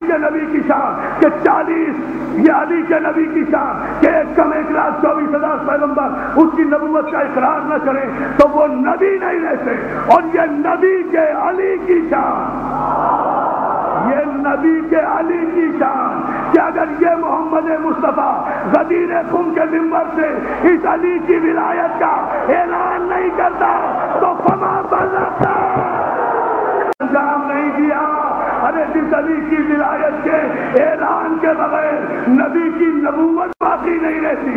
کے نبی کی شان کہ 40 یہ علی کے نبی کی شان کہ 1,24,000 پیغمبر اس کی نبوت کا اقرار نہ کریں تو وہ نبی نہیں رہتے. اور یہ نبی کے علی کی شان، یہ نبی کے علی کی شان کہ اگر یہ محمد مصطفیٰ غدیر خم کے منبر سے اس علی کی ولایت کا اعلان نہیں کرتا تو فما بلغتا انجام نہیں دیا. ارے جس علی کی ولایت کے اعلان کے بغیر نبی کی نبوت باقی نہیں رہتی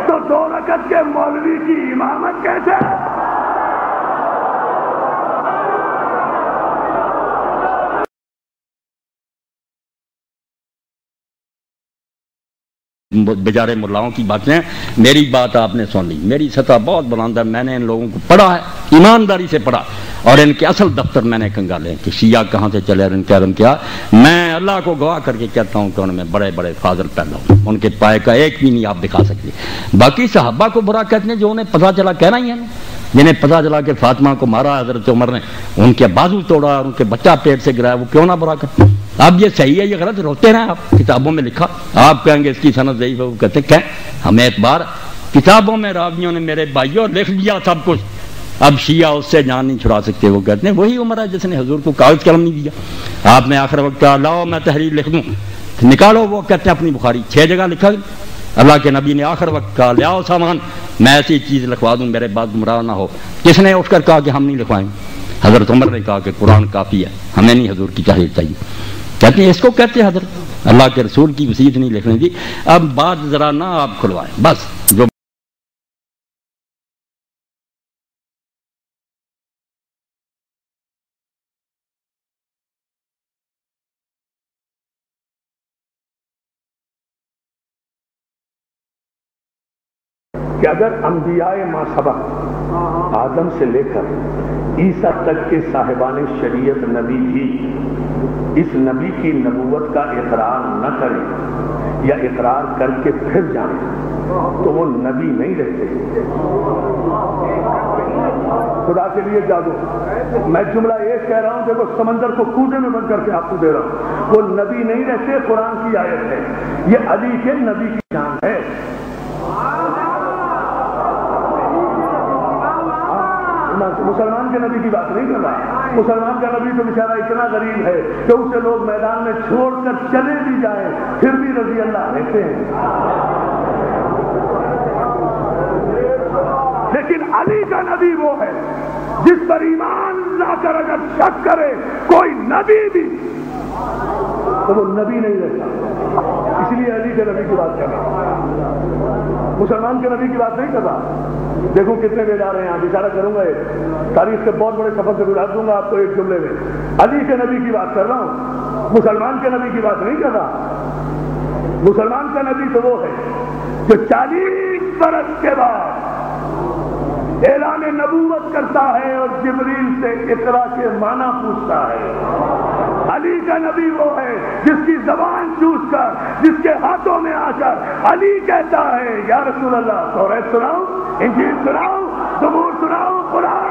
تو 2 رکعت کے مولوی کی امامت کیسے؟ بیچارے ملاؤں کی باتیں، میری بات آپ نے سن لی. میری سطح بہت بلند ہے، میں نے ان لوگوں کو پڑھا ہے، ایمانداری سے پڑھا، اور ان کے اصل دفتر میں نے کنگالے کہ شیعہ کہاں سے چلے ان کے کیا. میں اللہ کو گواہ کر کے کہتا ہوں کہ ان میں بڑے بڑے فاضل پیدا ہوں، ان کے پائے کا ایک بھی نہیں آپ دکھا سکتے. باقی صحابہ کو برا کہتے ہیں جو انہیں پتہ چلا، کہنا ہی ہے نا، جنہیں پتہ چلا کہ فاطمہ کو مارا حضرت عمر نے، ان کے بازو توڑا اور ان کے بچہ پیٹ سے گرایا، وہ کیوں نہ برا کرتے؟ اب یہ صحیح ہے یہ غلط، روتے رہے آپ، کتابوں میں لکھا. آپ کہیں گے اس کی سند ضعیف ہے، وہ کہتے ہیں ہمیں اعتبار کتابوں میں راویوں نے میرے بھائیوں لکھ لیا سب کچھ، اب شیعہ اس سے جان نہیں چھڑا سکتے. وہ کہتے ہیں وہی عمر ہے جس نے حضور کو کاغذ قلم نہیں دیا. آپ نے آخر وقت کہا لاؤ میں تحریر لکھ دوں، نکالو. وہ کہتے ہیں اپنی بخاری 6 جگہ لکھا. اللہ کے نبی نے آخر وقت کہا لیاؤ سامان، میں ایسی چیز لکھوا دوں میرے بعد گمراہ نہ ہو. کس نے اٹھ کر کہا کہ ہم نہیں لکھوائیں؟ حضرت عمر نے کہا کہ قرآن کافی ہے، ہمیں نہیں حضور کی تحریر چاہیے. کہتے ہیں اس کو کہتے ہیں حضرت اللہ کے رسول کی وصیت نہیں لکھنے دی. اب بات ذرا نہ آپ کھلوائیں بس. جو کہ اگر انبیاء ما سبق آدم سے لے کر عیسیٰ تک کے صاحبان شریعت نبی بھی اس نبی کی نبوت کا اقرار نہ کریں یا اقرار کر کے پھر جائیں تو وہ نبی نہیں رہتے. خدا کے لیے جاگو. میں جملہ ایک کہہ رہا ہوں، دیکھو سمندر کو کوزے میں بند کر کے آپ کو دے رہا ہوں. وہ نبی نہیں رہتے، قرآن کی آیت ہے. یہ علی کے نبی کی شان ہے. مسلمان کے نبی کی بات نہیں کر رہا. مسلمان کا نبی تو بیچارہ اتنا غریب ہے کہ اسے لوگ میدان میں چھوڑ کر چلے بھی جائیں پھر بھی رضی اللہ رہتے ہیں. لیکن علی کا نبی وہ ہے جس پر ایمان لا کر اگر شک کرے کوئی نبی بھی تو وہ نبی نہیں رہتا. اس لیے علی کے نبی کی بات کر رہا، مسلمان کے نبی کی بات نہیں کر رہا. دیکھو کتنے بیدار ہیں. اشارہ کروں گا تاریخ کے بہت بڑے سفر سے گزار دوں گا آپ کو ایک جملے میں. علی کے نبی کی بات کر رہا ہوں، مسلمان کے نبی کی بات نہیں کر رہا. مسلمان کا نبی تو وہ ہے جو 40 برس کے بعد اعلان نبوت کرتا ہے اور جبریل سے اقرا کے معنی پوچھتا ہے. علی کا نبی وہ ہے جس کی زبان چوس کر، جس کے ہاتھوں میں آ کر علی کہتا ہے یا رسول اللہ توریت سناؤ، انجیل سناؤ، زبور سناؤ، قرآن